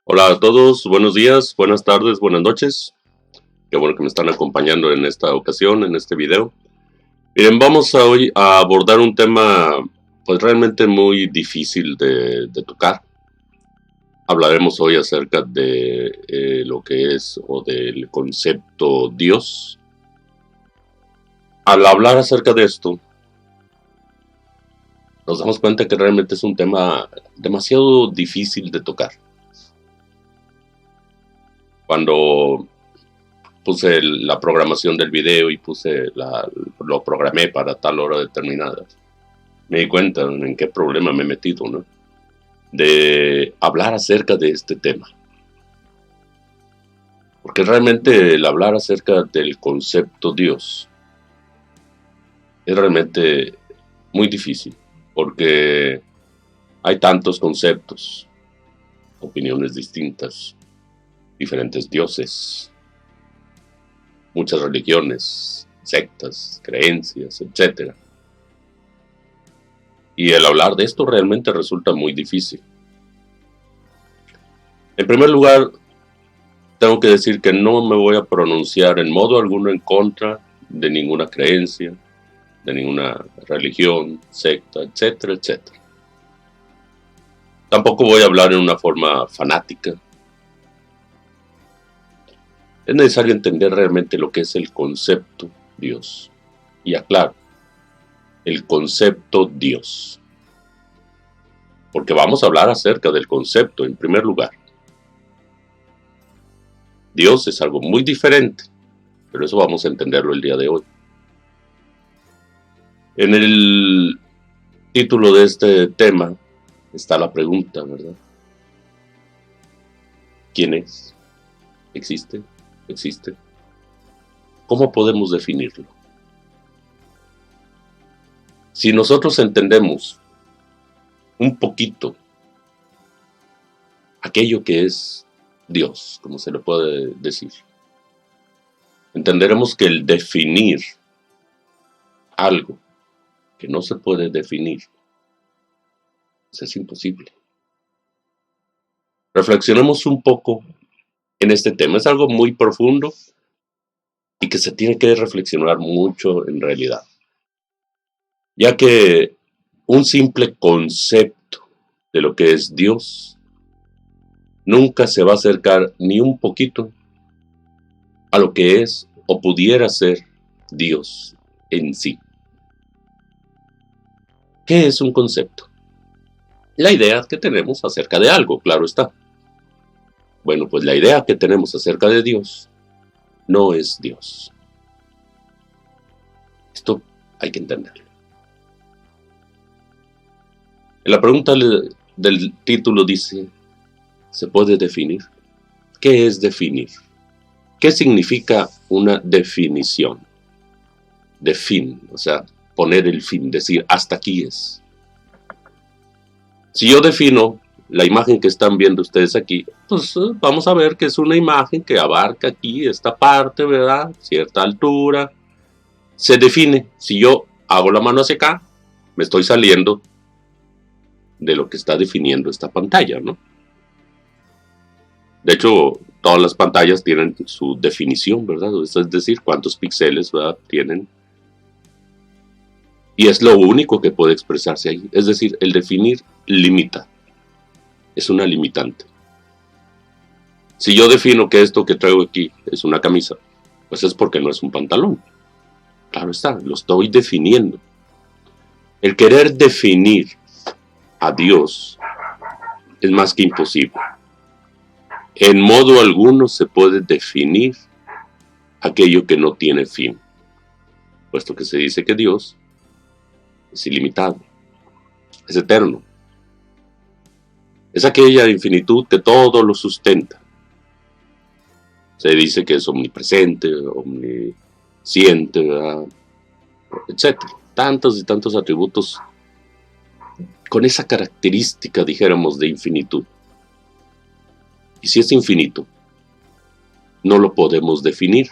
Hola a todos, buenos días, buenas tardes, buenas noches. Qué bueno que me están acompañando en esta ocasión, en este video. Miren, vamos hoy a abordar un tema pues realmente muy difícil de tocar. Hablaremos hoy acerca de lo que es o del concepto Dios. Al hablar acerca de esto, nos damos cuenta que realmente es un tema demasiado difícil de tocar. Cuando puse la programación del video y lo programé para tal hora determinada, me di cuenta en qué problema me he metido, ¿no? De hablar acerca de este tema. Porque realmente el hablar acerca del concepto Dios es realmente muy difícil, porque hay tantos conceptos, opiniones distintas, diferentes dioses, muchas religiones, sectas, creencias, etc. Y el hablar de esto realmente resulta muy difícil. En primer lugar, tengo que decir que no me voy a pronunciar en modo alguno en contra de ninguna creencia, de ninguna religión, secta, etcétera, etcétera. Tampoco voy a hablar en una forma fanática. Es necesario entender realmente lo que es el concepto Dios. Y aclaro, el concepto Dios. Porque vamos a hablar acerca del concepto en primer lugar. Dios es algo muy diferente, pero eso vamos a entenderlo el día de hoy. En el título de este tema está la pregunta, ¿verdad? ¿Quién es? ¿Existe? ¿Existe? ¿Cómo podemos definirlo? Si nosotros entendemos un poquito aquello que es Dios, como se le puede decir, entenderemos que el definir algo que no se puede definir es imposible. Reflexionemos un poco en este tema. Es algo muy profundo y que se tiene que reflexionar mucho en realidad, ya que un simple concepto de lo que es Dios nunca se va a acercar ni un poquito a lo que es o pudiera ser Dios en sí. ¿Qué es un concepto? La idea que tenemos acerca de algo, claro está. Bueno, pues la idea que tenemos acerca de Dios no es Dios. Esto hay que entenderlo. En la pregunta del título dice, ¿se puede definir? ¿Qué es definir? ¿Qué significa una definición? De fin, o sea, poner el fin, decir, hasta aquí es. Si yo defino la imagen que están viendo ustedes aquí, pues vamos a ver que es una imagen que abarca aquí esta parte, ¿verdad? Cierta altura. Se define. Si yo hago la mano hacia acá, me estoy saliendo de lo que está definiendo esta pantalla, ¿no? De hecho, todas las pantallas tienen su definición, ¿verdad? Es decir, cuántos píxeles, ¿verdad?, tienen. Y es lo único que puede expresarse ahí. Es decir, el definir limita. Es una limitante. Si yo defino que esto que traigo aquí es una camisa, pues es porque no es un pantalón. Claro está, lo estoy definiendo. El querer definir a Dios es más que imposible. En modo alguno se puede definir aquello que no tiene fin, puesto que se dice que Dios es ilimitado, es eterno. Es aquella infinitud que todo lo sustenta. Se dice que es omnipresente, omnisciente, ¿verdad?, etc. Tantos y tantos atributos con esa característica, dijéramos, de infinitud. Y si es infinito, no lo podemos definir,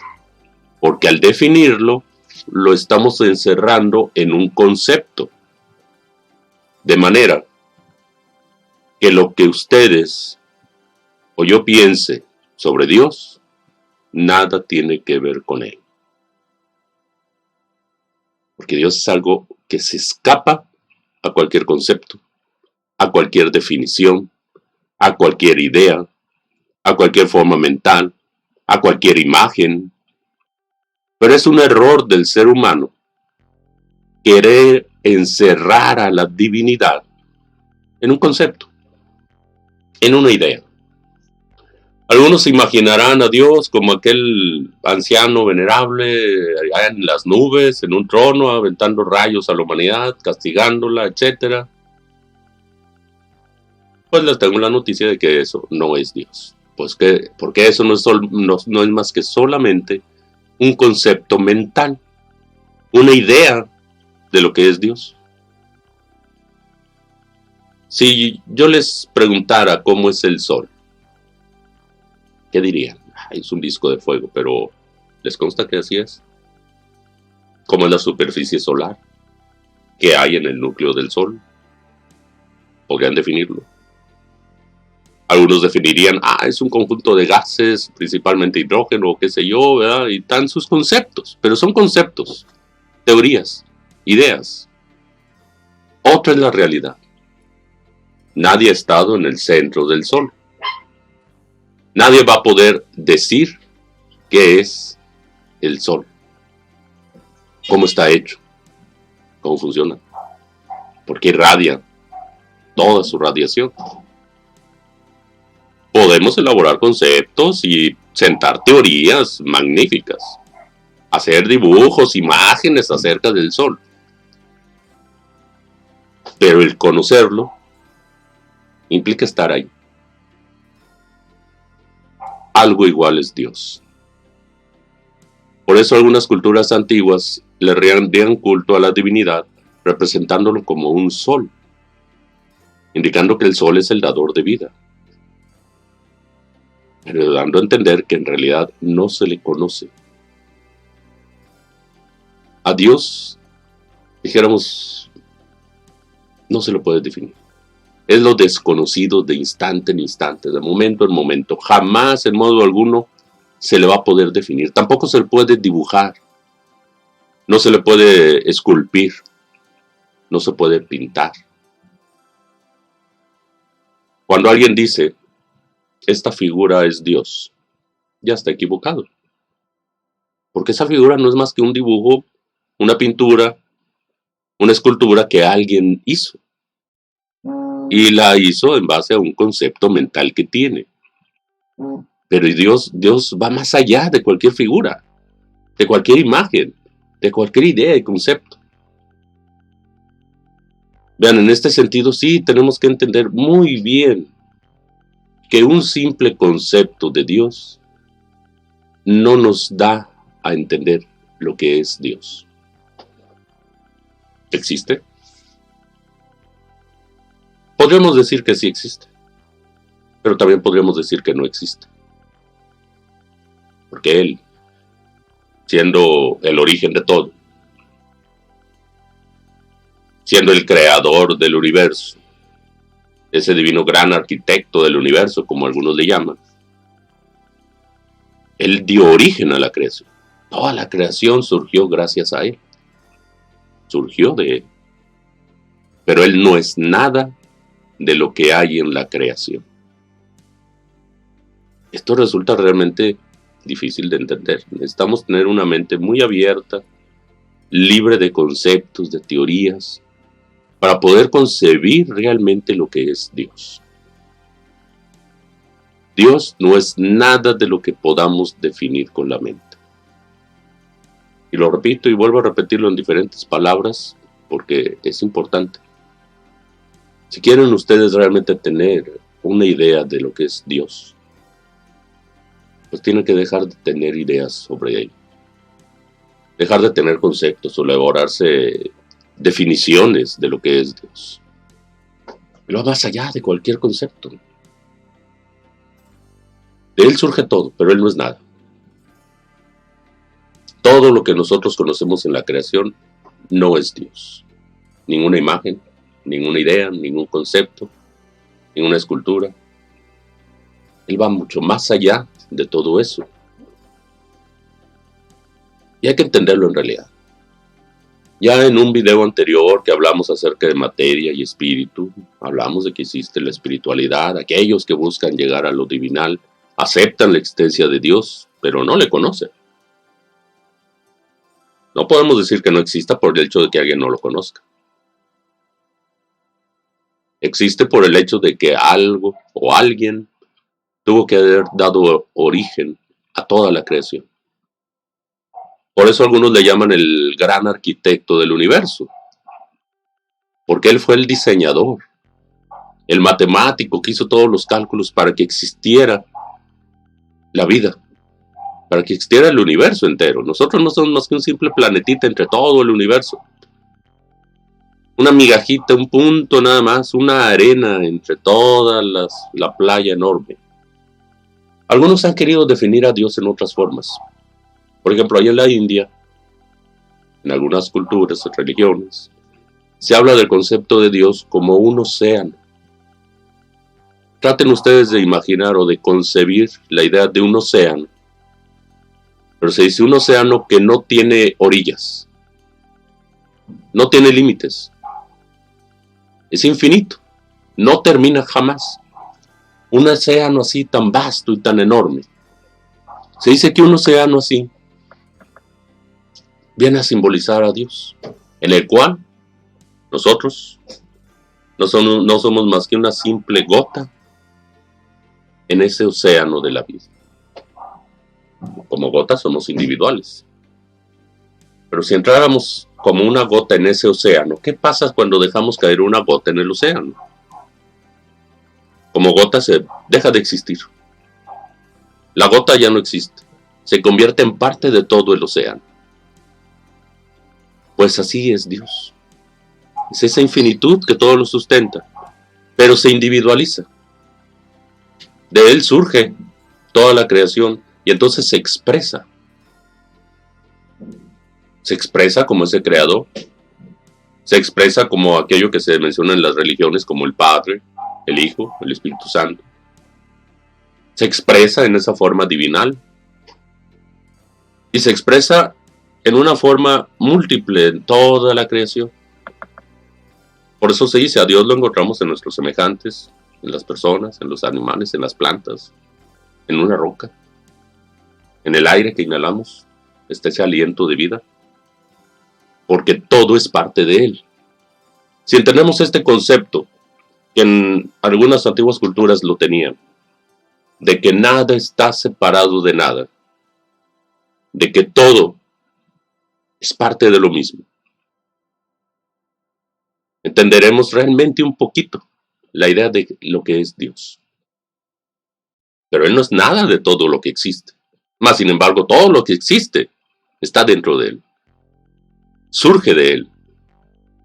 porque al definirlo, lo estamos encerrando en un concepto. De manera que lo que ustedes o yo piense sobre Dios, nada tiene que ver con Él. Porque Dios es algo que se escapa a cualquier concepto, a cualquier definición, a cualquier idea, a cualquier forma mental, a cualquier imagen. Pero es un error del ser humano querer encerrar a la divinidad en un concepto, en una idea. Algunos imaginarán a Dios como aquel anciano venerable allá en las nubes, en un trono, aventando rayos a la humanidad, castigándola, etc. Pues les tengo la noticia de que eso no es Dios. Porque eso no es más que solamente un concepto mental, una idea de lo que es Dios. Si yo les preguntara cómo es el Sol, ¿qué dirían? Es un disco de fuego, pero ¿les consta que así es? ¿Cómo es la superficie solar? ¿Qué hay en el núcleo del Sol? ¿Podrían definirlo? Algunos definirían, es un conjunto de gases, principalmente hidrógeno, o qué sé yo, ¿verdad? Y están sus conceptos, pero son conceptos, teorías, ideas. Otra es la realidad. Nadie ha estado en el centro del Sol. Nadie va a poder decir qué es el Sol, cómo está hecho, cómo funciona, por qué irradia toda su radiación. Podemos elaborar conceptos y sentar teorías magníficas, hacer dibujos, imágenes acerca del Sol. Pero el conocerlo implica estar ahí. Algo igual es Dios. Por eso algunas culturas antiguas le rendían culto a la divinidad, representándolo como un sol, indicando que el sol es el dador de vida, pero dando a entender que en realidad no se le conoce. A Dios, dijéramos, no se lo puede definir. Es lo desconocido de instante en instante, de momento en momento. Jamás, en modo alguno, se le va a poder definir. Tampoco se le puede dibujar. No se le puede esculpir. No se puede pintar. Cuando alguien dice, esta figura es Dios, ya está equivocado. Porque esa figura no es más que un dibujo, una pintura, una escultura que alguien hizo. Y la hizo en base a un concepto mental que tiene. Pero Dios va más allá de cualquier figura, de cualquier imagen, de cualquier idea y concepto. Vean, en este sentido sí tenemos que entender muy bien que un simple concepto de Dios no nos da a entender lo que es Dios. ¿Existe? Podríamos decir que sí existe, pero también podríamos decir que no existe. Porque Él, siendo el origen de todo, siendo el creador del universo, ese divino gran arquitecto del universo, como algunos le llaman, Él dio origen a la creación. Toda la creación surgió gracias a Él. Surgió de Él. Pero Él no es nada de lo que hay en la creación. Esto resulta realmente difícil de entender. Necesitamos tener una mente muy abierta, libre de conceptos, de teorías, para poder concebir realmente lo que es Dios. Dios no es nada de lo que podamos definir con la mente. Y lo repito y vuelvo a repetirlo en diferentes palabras porque es importante. Si quieren ustedes realmente tener una idea de lo que es Dios, pues tienen que dejar de tener ideas sobre él. Dejar de tener conceptos o elaborarse definiciones de lo que es Dios. Y va más allá de cualquier concepto. De Él surge todo, pero Él no es nada. Todo lo que nosotros conocemos en la creación no es Dios. Ninguna imagen, ninguna idea, ningún concepto, ninguna escultura. Él va mucho más allá de todo eso. Y hay que entenderlo en realidad. Ya en un video anterior que hablamos acerca de materia y espíritu, hablamos de que existe la espiritualidad, aquellos que buscan llegar a lo divinal, aceptan la existencia de Dios, pero no le conocen. No podemos decir que no exista por el hecho de que alguien no lo conozca. Existe por el hecho de que algo o alguien tuvo que haber dado origen a toda la creación. Por eso algunos le llaman el gran arquitecto del universo, porque él fue el diseñador, el matemático que hizo todos los cálculos para que existiera la vida, para que existiera el universo entero. Nosotros no somos más que un simple planetita entre todo el universo. Una migajita, un punto nada más, una arena entre toda la playa enorme. Algunos han querido definir a Dios en otras formas. Por ejemplo, allá en la India, en algunas culturas o religiones, se habla del concepto de Dios como un océano. Traten ustedes de imaginar o de concebir la idea de un océano. Pero se dice un océano que no tiene orillas, no tiene límites. Es infinito, no termina jamás. Un océano así tan vasto y tan enorme. Se dice que un océano así viene a simbolizar a Dios, en el cual nosotros no somos más que una simple gota en ese océano de la vida. Como gotas somos individuales. Pero si entráramos como una gota en ese océano, ¿qué pasa cuando dejamos caer una gota en el océano? Como gota se deja de existir. La gota ya no existe. Se convierte en parte de todo el océano. Pues así es Dios. Es esa infinitud que todo lo sustenta, pero se individualiza. De Él surge toda la creación y entonces se expresa. Se expresa como ese creador. Se expresa como aquello que se menciona en las religiones como el Padre, el Hijo, el Espíritu Santo. Se expresa en esa forma divinal. Y se expresa en una forma múltiple en toda la creación. Por eso se dice, a Dios lo encontramos en nuestros semejantes, en las personas, en los animales, en las plantas, en una roca, en el aire que inhalamos, está ese aliento de vida, porque todo es parte de Él. Si entendemos este concepto, que en algunas antiguas culturas lo tenían, de que nada está separado de nada, de que todo es parte de lo mismo, entenderemos realmente un poquito la idea de lo que es Dios. Pero Él no es nada de todo lo que existe. Más sin embargo, todo lo que existe está dentro de Él. Surge de Él.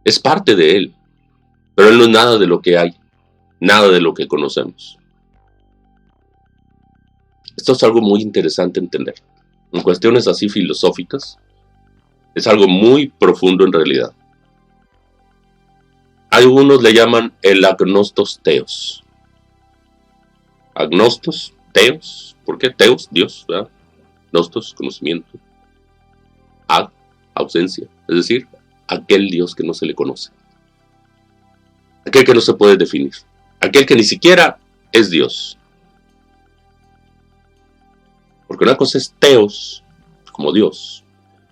Es parte de Él. Pero Él no es nada de lo que hay. Nada de lo que conocemos. Esto es algo muy interesante entender. En cuestiones así filosóficas, es algo muy profundo en realidad. Algunos le llaman el agnostos teos. Agnostos, teos. ¿Por qué? Teos, Dios, ¿verdad? Gnostos, conocimiento. Ag, ausencia. Es decir, aquel Dios que no se le conoce. Aquel que no se puede definir. Aquel que ni siquiera es Dios. Porque una cosa es teos, como Dios.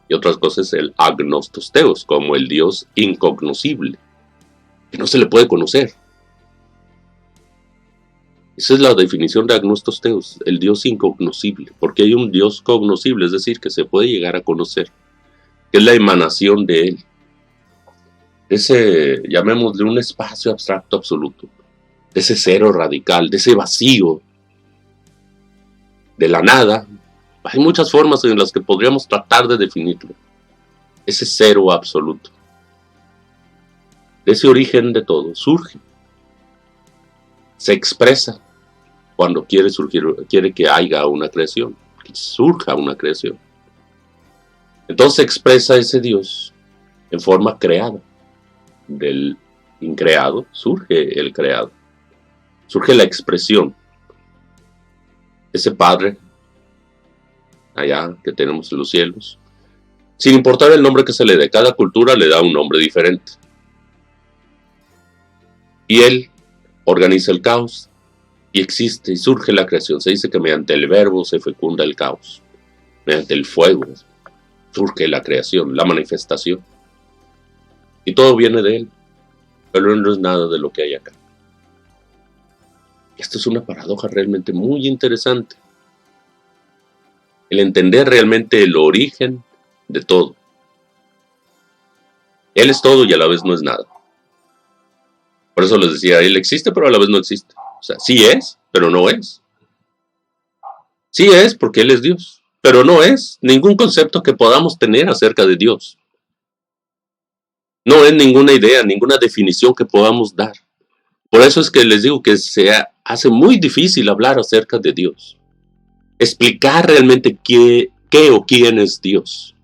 Y otra cosa es el agnostos teos, como el Dios incognoscible. Que no se le puede conocer. Esa es la definición de agnostos teos, el Dios incognoscible, porque hay un Dios cognoscible, es decir, que se puede llegar a conocer, que es la emanación de Él. Ese, llamémosle un espacio abstracto absoluto, de ese cero radical, de ese vacío, de la nada. Hay muchas formas en las que podríamos tratar de definirlo. Ese cero absoluto. De ese origen de todo, surge. Se expresa cuando quiere surgir, quiere que haya una creación, que surja una creación. Entonces se expresa ese Dios en forma creada. Del increado surge el creado. Surge la expresión. ese Padre allá que tenemos en los cielos, sin importar el nombre que se le dé, cada cultura le da un nombre diferente. Y Él organiza el caos y existe y surge la creación. Se dice que mediante el verbo se fecunda el caos, mediante el fuego surge la creación, la manifestación. Y todo viene de Él, pero no es nada de lo que hay acá. Esto es una paradoja realmente muy interesante. El entender realmente el origen de todo. Él es todo y a la vez no es nada. Por eso les decía, Él existe pero a la vez no existe. O sea, sí es, pero no es. Sí es porque Él es Dios, pero no es ningún concepto que podamos tener acerca de Dios. No es ninguna idea, ninguna definición que podamos dar. Por eso es que les digo que se hace muy difícil hablar acerca de Dios. Explicar realmente qué o quién es Dios.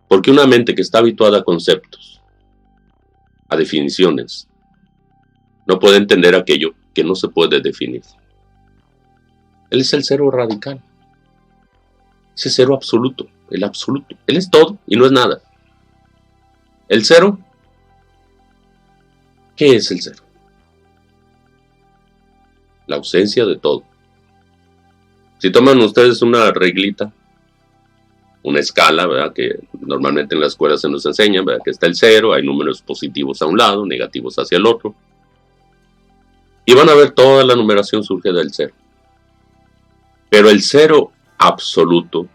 Porque una mente que está habituada a conceptos, a definiciones, no puede entender aquello que no se puede definir. Él es el cero radical. Ese cero absoluto, el absoluto. Él es todo y no es nada. El cero, ¿qué es el cero? La ausencia de todo. Si toman ustedes una reglita, una escala, ¿verdad?, que normalmente en la escuela se nos enseña, ¿verdad?, que está el cero, hay números positivos a un lado, negativos hacia el otro. Y van a ver toda la numeración surge del cero. Pero el cero absoluto,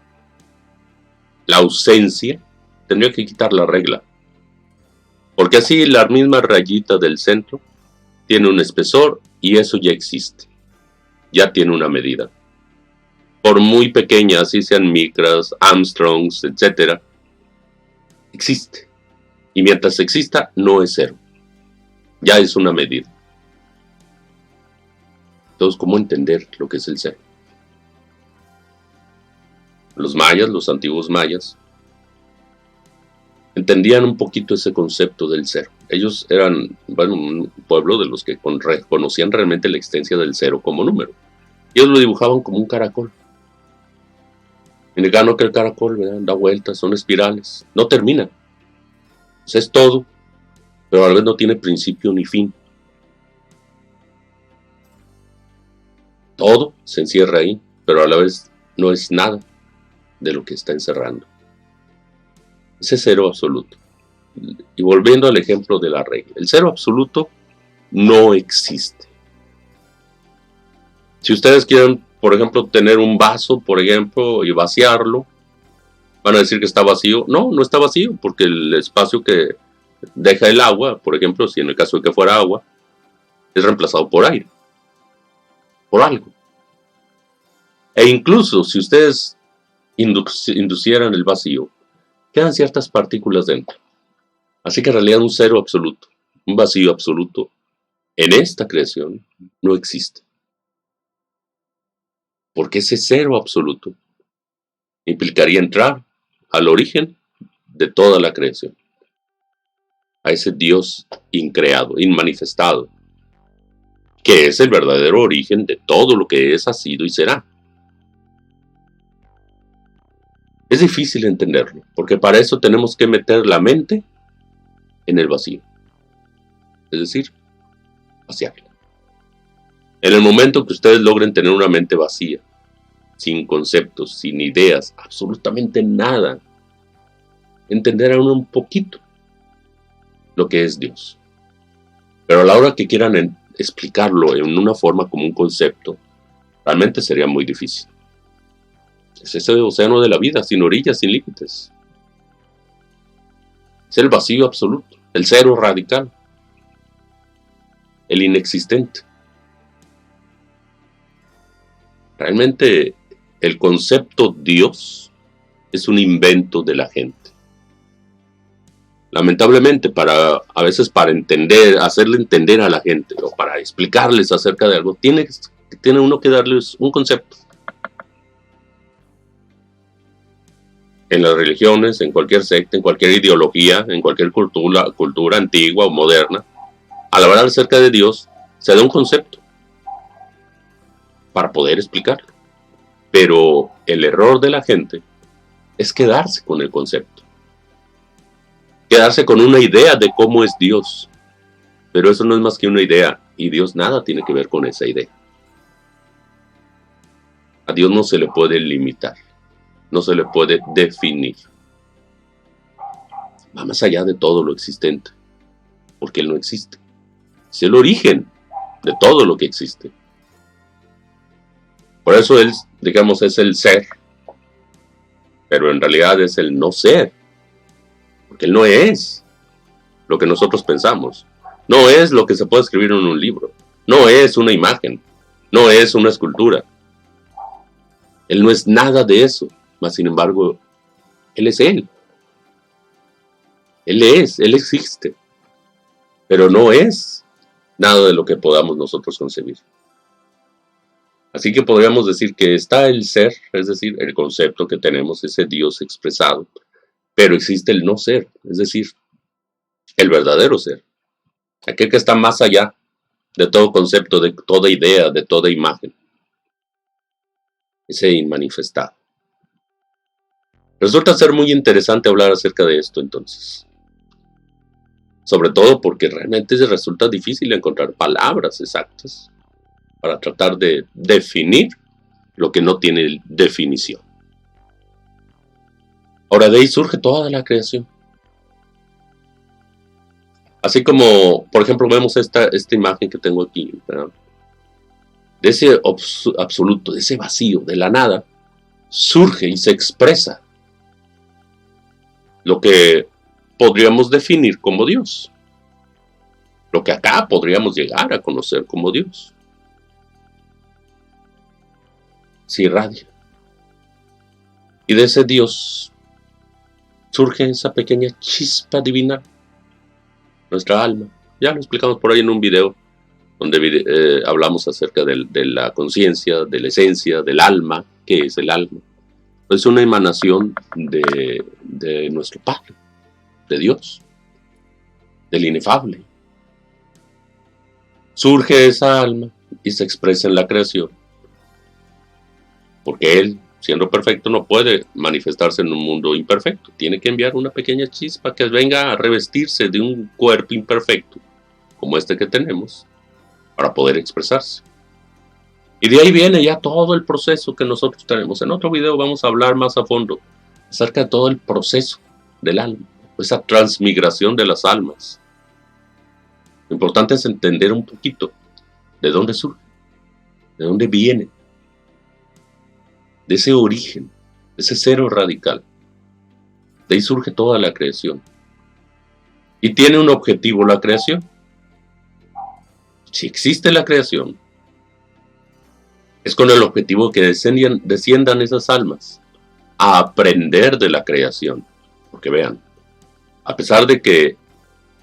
la ausencia, tendría que quitar la regla. Porque así la misma rayita del centro tiene un espesor y eso ya existe. Ya tiene una medida. Por muy pequeña, así sean micras, Armstrongs, etc., existe. Y mientras exista, no es cero. Ya es una medida. Entonces, ¿cómo entender lo que es el cero? Los mayas, los antiguos mayas, entendían un poquito ese concepto del cero. Ellos eran, bueno, un pueblo de los que conocían realmente la existencia del cero como número. Ellos lo dibujaban como un caracol. Y negando que el caracol, ¿verdad?, da vueltas, son espirales, no termina. O sea, es todo, pero a la vez no tiene principio ni fin. Todo se encierra ahí, pero a la vez no es nada de lo que está encerrando. Ese cero absoluto. Y volviendo al ejemplo de la regla, el cero absoluto no existe. Si ustedes quieren, por ejemplo, tener un vaso, por ejemplo, y vaciarlo, van a decir que está vacío. No, no está vacío, porque el espacio que deja el agua, por ejemplo, si en el caso de que fuera agua, es reemplazado por aire, por algo. E incluso si ustedes inducieran el vacío, quedan ciertas partículas dentro. Así que en realidad un cero absoluto, un vacío absoluto, en esta creación no existe. Porque ese cero absoluto implicaría entrar al origen de toda la creación. A ese Dios increado, inmanifestado, que es el verdadero origen de todo lo que es, ha sido y será. Es difícil entenderlo, porque para eso tenemos que meter la mente en el vacío. Es decir, vaciarla. En el momento que ustedes logren tener una mente vacía, sin conceptos, sin ideas, absolutamente nada, entenderán un poquito lo que es Dios. Pero a la hora que quieran explicarlo en una forma como un concepto, realmente sería muy difícil. Es ese océano de la vida, sin orillas, sin límites. Es el vacío absoluto, el cero radical, el inexistente. Realmente el concepto Dios es un invento de la gente. Lamentablemente, a veces para entender, hacerle entender a la gente o para explicarles acerca de algo, tiene uno que darles un concepto. En las religiones, en cualquier secta, en cualquier ideología, en cualquier cultura antigua o moderna, al hablar acerca de Dios, se da un concepto. para poder explicarlo. Pero el error de la gente es quedarse con el concepto. Quedarse con una idea de cómo es Dios. Pero eso no es más que una idea, y Dios nada tiene que ver con esa idea. A Dios no se le puede limitar, no se le puede definir. Va más allá de todo lo existente, porque Él no existe. Es el origen de todo lo que existe. Por eso Él, digamos, es el ser, pero en realidad es el no ser, porque Él no es lo que nosotros pensamos, no es lo que se puede escribir en un libro, no es una imagen, no es una escultura. Él no es nada de eso, mas sin embargo, Él es Él. Él existe, pero no es nada de lo que podamos nosotros concebir. Así que podríamos decir que está el ser, es decir, el concepto que tenemos, ese Dios expresado, pero existe el no ser, es decir, el verdadero ser, aquel que está más allá de todo concepto, de toda idea, de toda imagen, ese inmanifestado. Resulta ser muy interesante hablar acerca de esto entonces. Sobre todo porque realmente resulta difícil encontrar palabras exactas para tratar de definir lo que no tiene definición. Ahora de ahí surge toda la creación. Así como, por ejemplo, vemos esta imagen que tengo aquí, ¿verdad? De ese absoluto, de ese vacío, de la nada, surge y se expresa lo que podríamos definir como Dios. Lo que acá podríamos llegar a conocer como Dios. Se irradia. Y de ese Dios surge esa pequeña chispa divina, nuestra alma. Ya lo explicamos por ahí en un video donde hablamos acerca de la conciencia, de la esencia, del alma. ¿Qué es el alma? Es una emanación de nuestro Padre, de Dios, del inefable. Surge esa alma y se expresa en la creación, porque Él, siendo perfecto, no puede manifestarse en un mundo imperfecto. Tiene que enviar una pequeña chispa que venga a revestirse de un cuerpo imperfecto, como este que tenemos, para poder expresarse. Y de ahí viene ya todo el proceso que nosotros tenemos. En otro video vamos a hablar más a fondo acerca de todo el proceso del alma, esa transmigración de las almas. Lo importante es entender un poquito de dónde surge, de dónde viene, de ese origen, de ese cero radical. De ahí surge toda la creación. Y tiene un objetivo la creación. Si existe la creación, es con el objetivo que desciendan esas almas a aprender de la creación. Porque vean, a pesar de que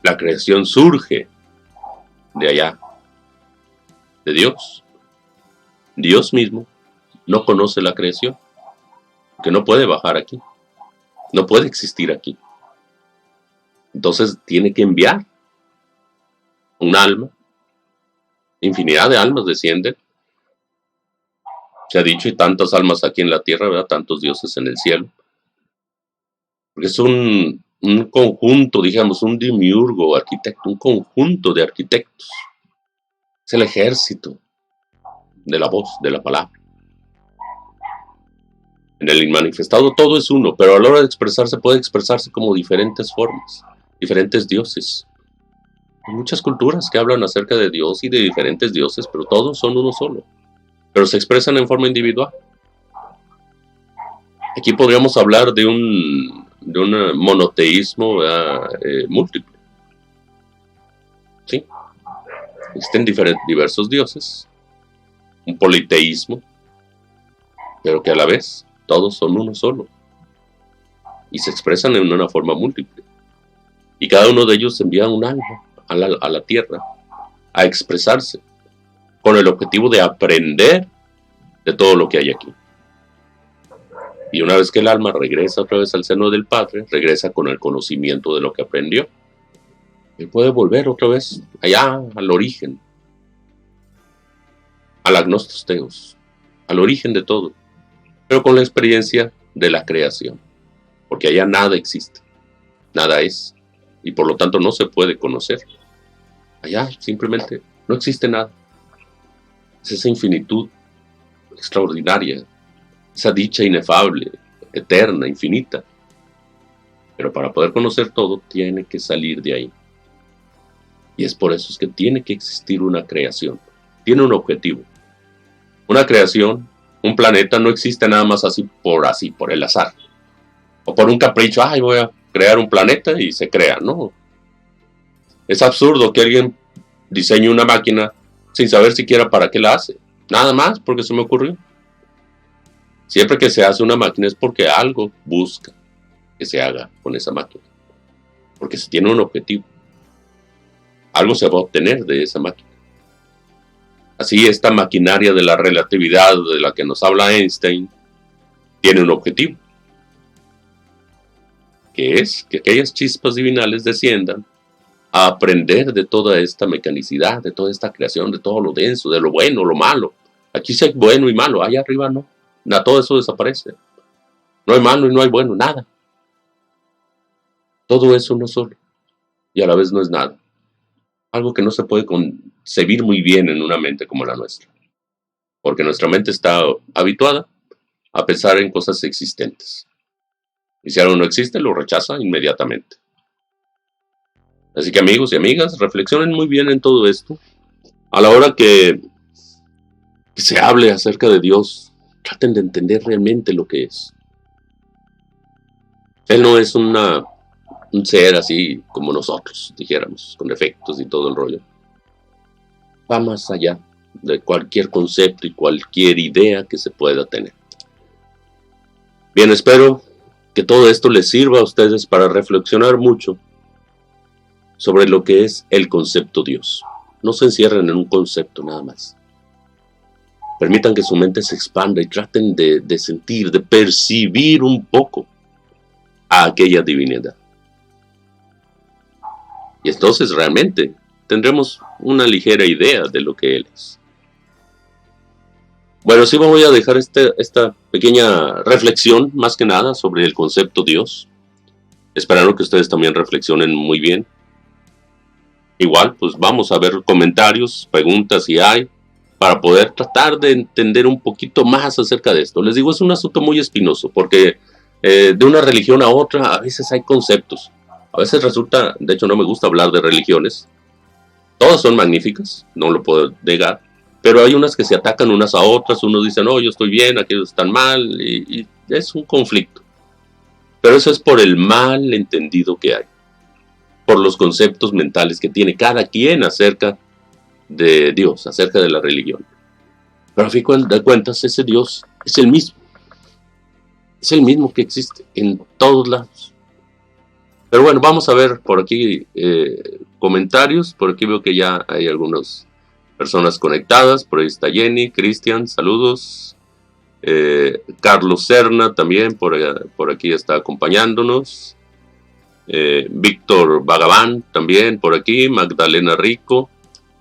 la creación surge de allá, de Dios, Dios mismo no conoce la creación, que no puede bajar aquí, no puede existir aquí. Entonces tiene que enviar un alma, infinidad de almas descienden. Se ha dicho, y tantas almas aquí en la tierra, ¿verdad? Tantos dioses en el cielo. Porque es un conjunto, digamos, un demiurgo arquitecto, un conjunto de arquitectos. Es el ejército de la voz, de la palabra. En el inmanifestado todo es uno, pero a la hora de expresarse puede expresarse como diferentes formas, diferentes dioses. Hay muchas culturas que hablan acerca de Dios y de diferentes dioses, pero todos son uno solo. Pero se expresan en forma individual. Aquí podríamos hablar de un monoteísmo múltiple. ¿Sí? Existen diversos dioses, un politeísmo, pero que a la vez todos son uno solo y se expresan en una forma múltiple. Y cada uno de ellos envía un alma a la tierra a expresarse con el objetivo de aprender de todo lo que hay aquí. Y una vez que el alma regresa otra vez al seno del Padre, regresa con el conocimiento de lo que aprendió, y puede volver otra vez allá al origen, al agnostos theos, al origen de todo, pero con la experiencia de la creación, porque allá nada existe, nada es, y por lo tanto no se puede conocer. Allá simplemente no existe nada. Es esa infinitud extraordinaria, esa dicha inefable, eterna, infinita. Pero para poder conocer todo, tiene que salir de ahí. Y es por eso es que tiene que existir una creación. Tiene un objetivo. Una creación, un planeta no existe nada más así, por el azar. O por un capricho, ay, voy a crear un planeta y se crea. No. Es absurdo que alguien diseñe una máquina sin saber siquiera para qué la hace. Nada más porque se me ocurrió. Siempre que se hace una máquina es porque algo busca que se haga con esa máquina. Porque se tiene un objetivo. Algo se va a obtener de esa máquina. Así esta maquinaria de la relatividad de la que nos habla Einstein tiene un objetivo. Que es que aquellas chispas divinales desciendan a aprender de toda esta mecanicidad, de toda esta creación, de todo lo denso, de lo bueno, lo malo. Aquí sí hay bueno y malo, allá arriba no. Todo eso desaparece. No hay malo y no hay bueno, nada. Todo es uno solo. Y a la vez no es nada. Algo que no se puede concebir muy bien en una mente como la nuestra. Porque nuestra mente está habituada a pensar en cosas existentes. Y si algo no existe, lo rechaza inmediatamente. Así que amigos y amigas, reflexionen muy bien en todo esto. A la hora que se hable acerca de Dios, traten de entender realmente lo que es. Él no es un ser así como nosotros, dijéramos, con defectos y todo el rollo. Va más allá de cualquier concepto y cualquier idea que se pueda tener. Bien, espero que todo esto les sirva a ustedes para reflexionar mucho sobre lo que es el concepto Dios. No se encierren en un concepto nada más. Permitan que su mente se expanda y traten de sentir, de percibir un poco a aquella divinidad. Y entonces realmente tendremos una ligera idea de lo que Él es. Bueno, sí voy a dejar esta pequeña reflexión, más que nada, sobre el concepto Dios. Esperando que ustedes también reflexionen muy bien. Igual, pues vamos a ver comentarios, preguntas si hay, para poder tratar de entender un poquito más acerca de esto. Les digo, es un asunto muy espinoso, porque de una religión a otra a veces hay conceptos. A veces resulta, de hecho no me gusta hablar de religiones. Todas son magníficas, no lo puedo negar. Pero hay unas que se atacan unas a otras. Unos dicen, no, yo estoy bien, aquellos están mal. Y es un conflicto. Pero eso es por el mal entendido que hay. Por los conceptos mentales que tiene cada quien acerca de Dios, acerca de la religión. Pero a fin de cuentas, ese Dios es el mismo. Es el mismo que existe en todos lados. Pero bueno, vamos a ver por aquí comentarios. Por aquí veo que ya hay algunas personas conectadas. Por ahí está Jenny, Cristian, saludos. Carlos Serna también por aquí está acompañándonos. Víctor Vagabán también por aquí. Magdalena Rico.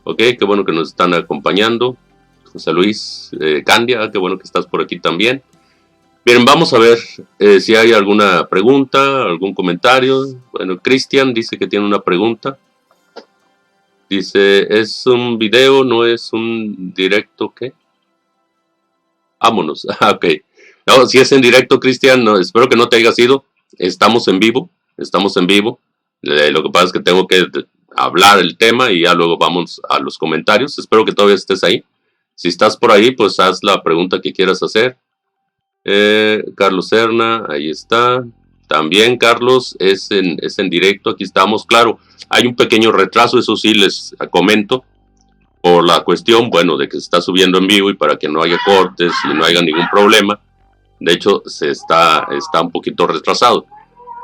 Ok, qué bueno que nos están acompañando. José Luis Candia, qué bueno que estás por aquí también. Bien, vamos a ver si hay alguna pregunta, algún comentario. Bueno, Cristian dice que tiene una pregunta. Dice, ¿es un video, no es un directo? ¿Qué? Vámonos. Ok. No, si es en directo, Cristian, no, espero que no te haya sido. Estamos en vivo. Lo que pasa es que tengo que hablar el tema y ya luego vamos a los comentarios. Espero que todavía estés ahí. Si estás por ahí, pues haz la pregunta que quieras hacer. Carlos Serna, ahí está. También, Carlos, es en directo. Aquí estamos. Claro, hay un pequeño retraso, eso sí les comento. Por la cuestión, bueno, de que se está subiendo en vivo y para que no haya cortes y no haya ningún problema. De hecho, está un poquito retrasado.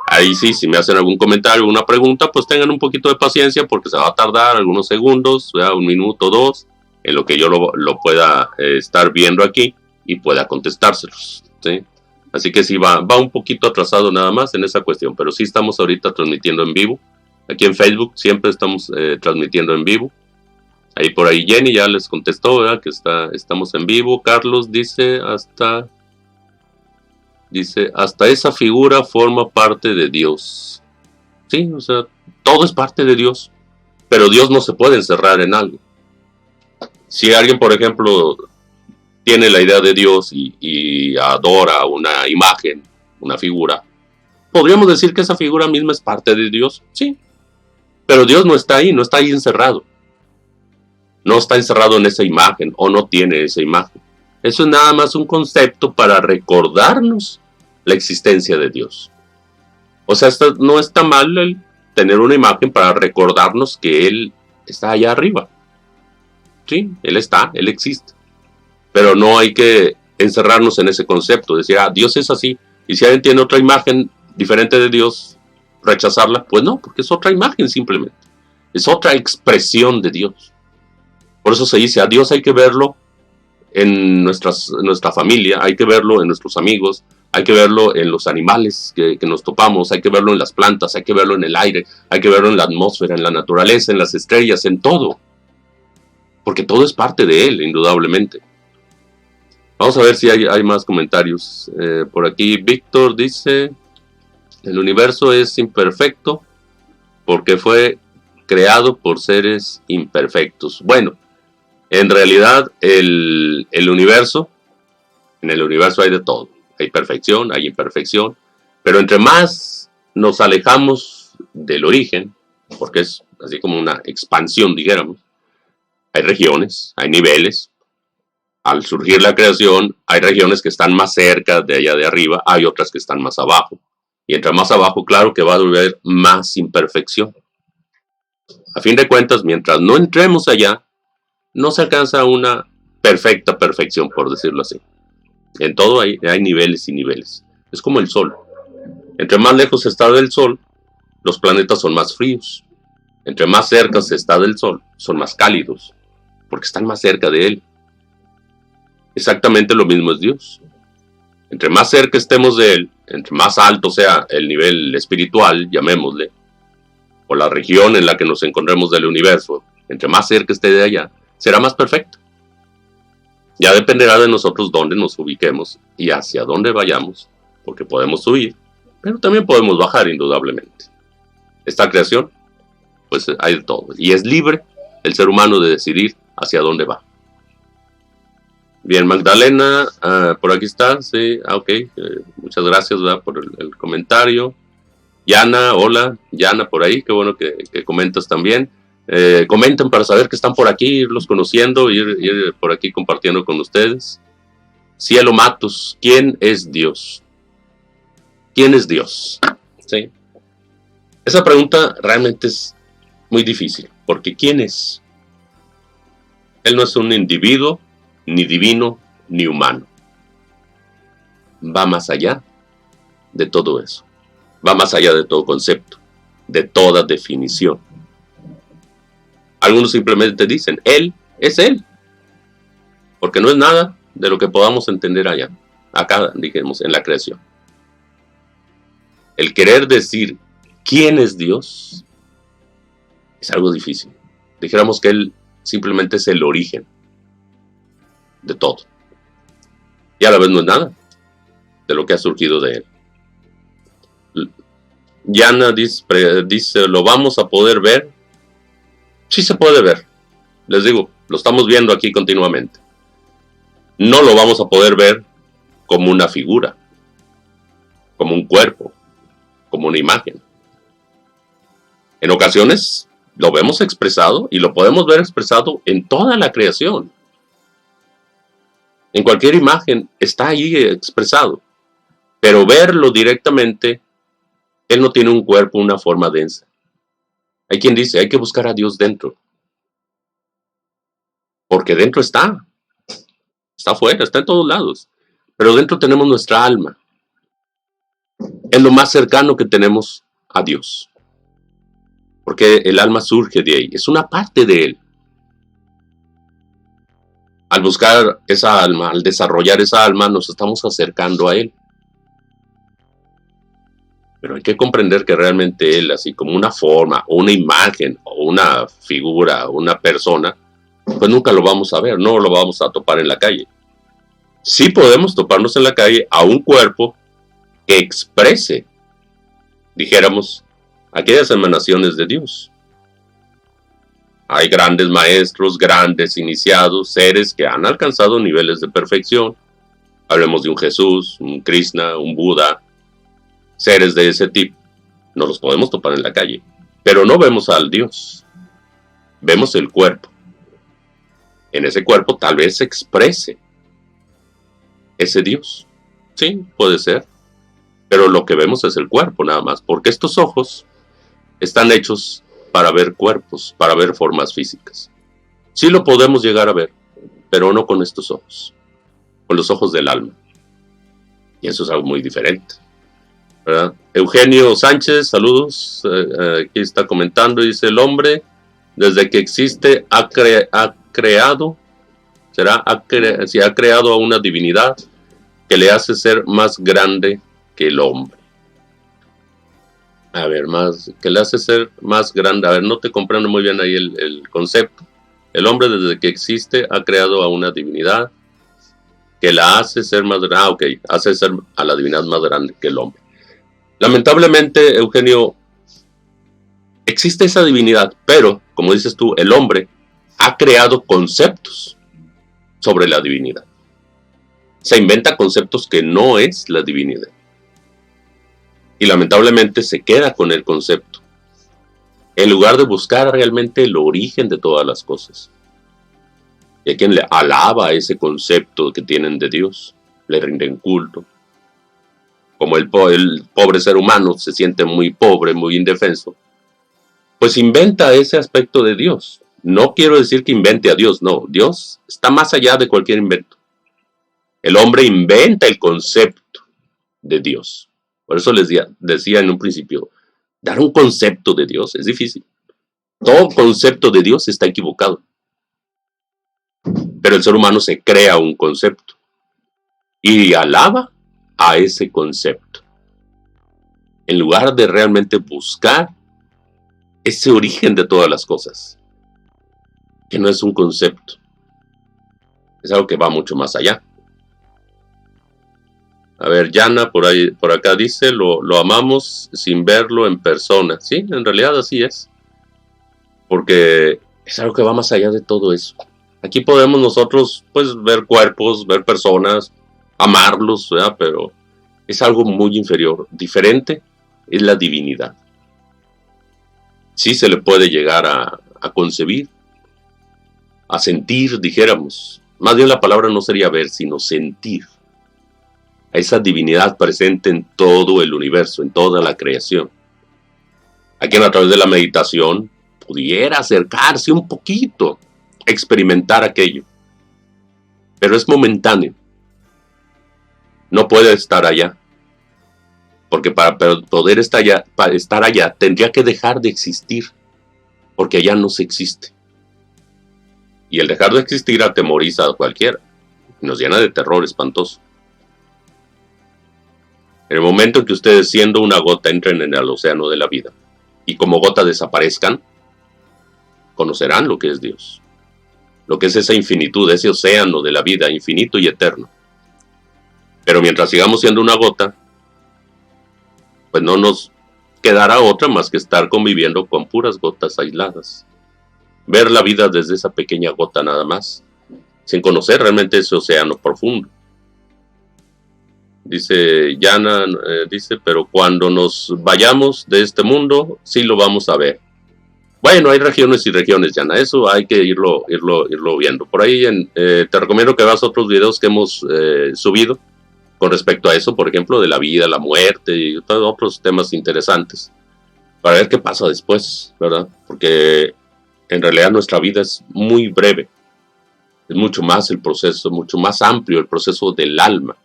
Ahí sí, si me hacen algún comentario o una pregunta, pues tengan un poquito de paciencia porque se va a tardar algunos segundos, un minuto o dos, en lo que yo lo pueda estar viendo aquí y pueda contestárselos, ¿sí? Así que sí, va un poquito atrasado nada más en esa cuestión, pero sí estamos ahorita transmitiendo en vivo. Aquí en Facebook siempre estamos transmitiendo en vivo. Ahí por ahí Jenny ya les contestó, ¿verdad? Que estamos en vivo. Carlos dice, hasta esa figura forma parte de Dios. Sí, o sea, todo es parte de Dios. Pero Dios no se puede encerrar en algo. Si alguien, por ejemplo, tiene la idea de Dios y adora una imagen, una figura, ¿podríamos decir que esa figura misma es parte de Dios? Sí. Pero Dios no está ahí encerrado. No está encerrado en esa imagen o no tiene esa imagen. Eso es nada más un concepto para recordarnos la existencia de Dios. O sea, no está mal el tener una imagen para recordarnos que Él está allá arriba. Sí, Él existe. Pero no hay que encerrarnos en ese concepto, decir, Dios es así. Y si alguien tiene otra imagen diferente de Dios, rechazarla, pues no, porque es otra imagen simplemente. Es otra expresión de Dios. Por eso se dice, a Dios hay que verlo en nuestra familia, hay que verlo en nuestros amigos, hay que verlo en los animales que nos topamos, hay que verlo en las plantas, hay que verlo en el aire, hay que verlo en la atmósfera, en la naturaleza, en las estrellas, en todo. Porque todo es parte de Él, indudablemente. Vamos a ver si hay más comentarios. Por aquí Víctor dice, el universo es imperfecto porque fue creado por seres imperfectos. Bueno, en realidad en el universo hay de todo. Hay perfección, hay imperfección, pero entre más nos alejamos del origen, porque es así como una expansión, dijéramos, hay regiones, hay niveles. Al surgir la creación, hay regiones que están más cerca de allá de arriba, hay otras que están más abajo. Y entre más abajo, claro que va a haber más imperfección. A fin de cuentas, mientras no entremos allá, no se alcanza una perfecta perfección, por decirlo así. En todo hay niveles y niveles. Es como el Sol. Entre más lejos se está del Sol, los planetas son más fríos. Entre más cerca se está del Sol, son más cálidos, porque están más cerca de él. Exactamente lo mismo es Dios. Entre más cerca estemos de Él, entre más alto sea el nivel espiritual, llamémosle, o la región en la que nos encontremos del universo, entre más cerca esté de allá, será más perfecto. Ya dependerá de nosotros dónde nos ubiquemos y hacia dónde vayamos, porque podemos subir, pero también podemos bajar indudablemente. Esta creación, pues hay de todo, y es libre el ser humano de decidir hacia dónde va. Bien, Magdalena, por aquí está, sí, ok, muchas gracias, ¿verdad?, por el comentario. Yana, hola, Yana por ahí, qué bueno que comentas también. Comenten para saber que están por aquí, irlos conociendo, ir por aquí compartiendo con ustedes. Cielo Matos, ¿quién es Dios? ¿Quién es Dios? ¿Sí? Esa pregunta realmente es muy difícil, porque ¿quién es? Él no es un individuo, ni divino, ni humano. Va más allá de todo eso. Va más allá de todo concepto, de toda definición. Algunos simplemente dicen, Él es Él, porque no es nada de lo que podamos entender allá, acá, digamos, en la creación. El querer decir quién es Dios es algo difícil. Dijéramos que Él simplemente es el origen de todo. Y a la vez no es nada de lo que ha surgido de Él. Yana dice, ¿lo vamos a poder ver? Sí se puede ver. Les digo, lo estamos viendo aquí continuamente. No lo vamos a poder ver como una figura, como un cuerpo, como una imagen. En ocasiones lo vemos expresado y lo podemos ver expresado en toda la creación. En cualquier imagen está ahí expresado. Pero verlo directamente, Él no tiene un cuerpo, una forma densa. Hay quien dice, hay que buscar a Dios dentro. Porque dentro está. Está afuera, está en todos lados. Pero dentro tenemos nuestra alma. Es lo más cercano que tenemos a Dios. Porque el alma surge de ahí. Es una parte de Él. Al buscar esa alma, al desarrollar esa alma, nos estamos acercando a Él. Pero hay que comprender que realmente Él, así como una forma, o una imagen, o una figura, o una persona, pues nunca lo vamos a ver, no lo vamos a topar en la calle. Sí podemos toparnos en la calle a un cuerpo que exprese, dijéramos, aquellas emanaciones de Dios. Hay grandes maestros, grandes iniciados, seres que han alcanzado niveles de perfección. Hablemos de un Jesús, un Krishna, un Buda, seres de ese tipo. No los podemos topar en la calle, pero no vemos al Dios. Vemos el cuerpo. En ese cuerpo tal vez se exprese ese Dios. Sí, puede ser. Pero lo que vemos es el cuerpo nada más, porque estos ojos están hechos para ver cuerpos, para ver formas físicas. Sí lo podemos llegar a ver, pero no con estos ojos, con los ojos del alma. Y eso es algo muy diferente, ¿verdad? Eugenio Sánchez, saludos, aquí está comentando, dice: el hombre, desde que existe, ha creado a una divinidad que le hace ser más grande que el hombre. A ver, que le hace ser más grande. A ver, no te comprendo muy bien ahí el concepto. El hombre, desde que existe, ha creado a una divinidad que la hace ser más grande. Ah, ok, hace ser a la divinidad más grande que el hombre. Lamentablemente, Eugenio, existe esa divinidad, pero, como dices tú, el hombre ha creado conceptos sobre la divinidad. Se inventa conceptos que no es la divinidad. Y lamentablemente se queda con el concepto, en lugar de buscar realmente el origen de todas las cosas. Y hay quien le alaba ese concepto que tienen de Dios, le rinden culto. Como el pobre ser humano se siente muy pobre, muy indefenso, pues inventa ese aspecto de Dios. No quiero decir que invente a Dios, no. Dios está más allá de cualquier invento. El hombre inventa el concepto de Dios. Por eso les decía en un principio, dar un concepto de Dios es difícil. Todo concepto de Dios está equivocado. Pero el ser humano se crea un concepto y alaba a ese concepto, en lugar de realmente buscar ese origen de todas las cosas, que no es un concepto, es algo que va mucho más allá. A ver, Yana por acá dice: lo amamos sin verlo en persona. Sí, en realidad así es, porque es algo que va más allá de todo eso. Aquí podemos nosotros pues ver cuerpos, ver personas, amarlos, ¿verdad? Pero es algo muy inferior. Diferente es la divinidad. Sí se le puede llegar a concebir, a sentir, dijéramos. Más bien la palabra no sería ver, sino sentir. A esa divinidad presente en todo el universo, en toda la creación. A quien a través de la meditación pudiera acercarse un poquito, experimentar aquello. Pero es momentáneo. No puede estar allá. Porque para poder estar allá, tendría que dejar de existir. Porque allá no se existe. Y el dejar de existir atemoriza a cualquiera. Nos llena de terror espantoso. En el momento en que ustedes, siendo una gota, entren en el océano de la vida y como gota desaparezcan, conocerán lo que es Dios. Lo que es esa infinitud, ese océano de la vida, infinito y eterno. Pero mientras sigamos siendo una gota, pues no nos quedará otra más que estar conviviendo con puras gotas aisladas. Ver la vida desde esa pequeña gota nada más, sin conocer realmente ese océano profundo. Dice Yana, pero cuando nos vayamos de este mundo, sí lo vamos a ver. Bueno, hay regiones y regiones, Yana, eso hay que irlo viendo. Por ahí te recomiendo que veas otros videos que hemos subido con respecto a eso, por ejemplo, de la vida, la muerte y otros temas interesantes, para ver qué pasa después, ¿verdad? Porque en realidad nuestra vida es muy breve, es mucho más el proceso, mucho más amplio el proceso del alma.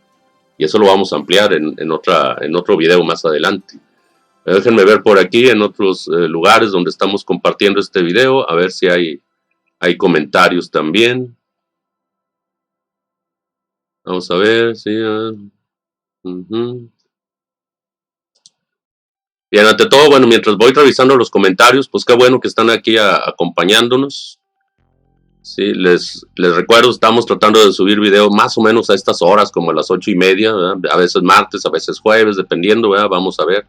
Y eso lo vamos a ampliar en otro video más adelante. Déjenme ver por aquí en otros lugares donde estamos compartiendo este video, a ver si hay comentarios también. Vamos a ver, sí. Bien, ante todo, bueno, mientras voy revisando los comentarios, pues qué bueno que están aquí acompañándonos. Sí, les recuerdo, estamos tratando de subir video más o menos a estas horas, como a las 8:30, ¿verdad? A veces martes, a veces jueves, dependiendo, ¿verdad? Vamos a ver.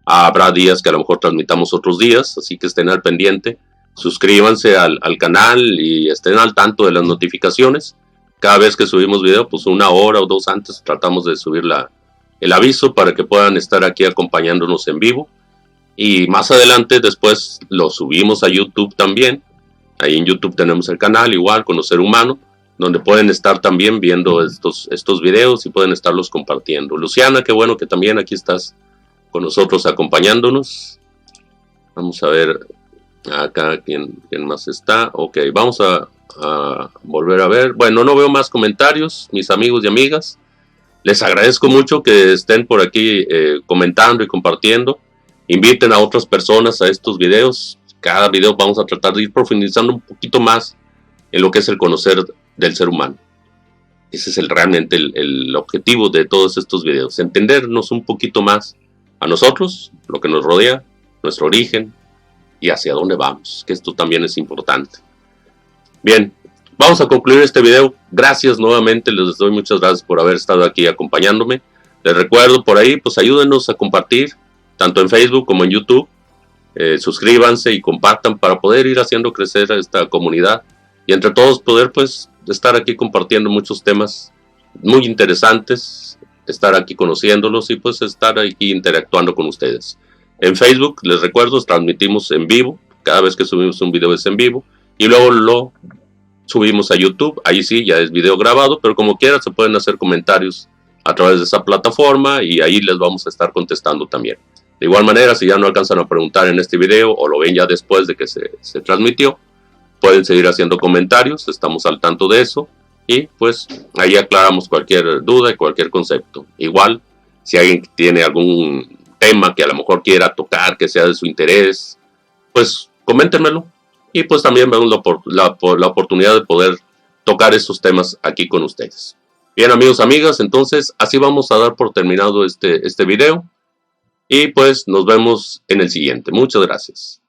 Habrá días que a lo mejor transmitamos otros días, así que estén al pendiente. Suscríbanse al canal y estén al tanto de las notificaciones. Cada vez que subimos video, pues 1 hora o 2 antes tratamos de subir el aviso para que puedan estar aquí acompañándonos en vivo. Y más adelante, después lo subimos a YouTube también. Ahí en YouTube tenemos el canal, igual, Conocer Humano, donde pueden estar también viendo estos videos y pueden estarlos compartiendo. Luciana, qué bueno que también aquí estás con nosotros acompañándonos. Vamos a ver acá quién más está. Ok, vamos a volver a ver. Bueno, no veo más comentarios, mis amigos y amigas. Les agradezco mucho que estén por aquí comentando y compartiendo. Inviten a otras personas a estos videos. Cada video vamos a tratar de ir profundizando un poquito más en lo que es el conocer del ser humano. Ese es realmente el objetivo de todos estos videos. Entendernos un poquito más a nosotros, lo que nos rodea, nuestro origen y hacia dónde vamos, que esto también es importante. Bien, vamos a concluir este video. Gracias nuevamente, les doy muchas gracias por haber estado aquí acompañándome. Les recuerdo por ahí, pues ayúdenos a compartir, tanto en Facebook como en YouTube. Suscríbanse y compartan para poder ir haciendo crecer a esta comunidad y entre todos poder pues estar aquí compartiendo muchos temas muy interesantes, estar aquí conociéndolos y pues estar aquí interactuando con ustedes. En Facebook, les recuerdo, transmitimos en vivo, cada vez que subimos un video es en vivo y luego lo subimos a YouTube. Ahí sí ya es video grabado, pero como quiera se pueden hacer comentarios a través de esa plataforma y ahí les vamos a estar contestando también. De igual manera, si ya no alcanzan a preguntar en este video o lo ven ya después de que se transmitió, pueden seguir haciendo comentarios, estamos al tanto de eso y pues ahí aclaramos cualquier duda y cualquier concepto. Igual, si alguien tiene algún tema que a lo mejor quiera tocar, que sea de su interés, pues coméntenmelo y pues también vemos la oportunidad de poder tocar esos temas aquí con ustedes. Bien, amigos, amigas, entonces así vamos a dar por terminado este video. Y pues nos vemos en el siguiente. Muchas gracias.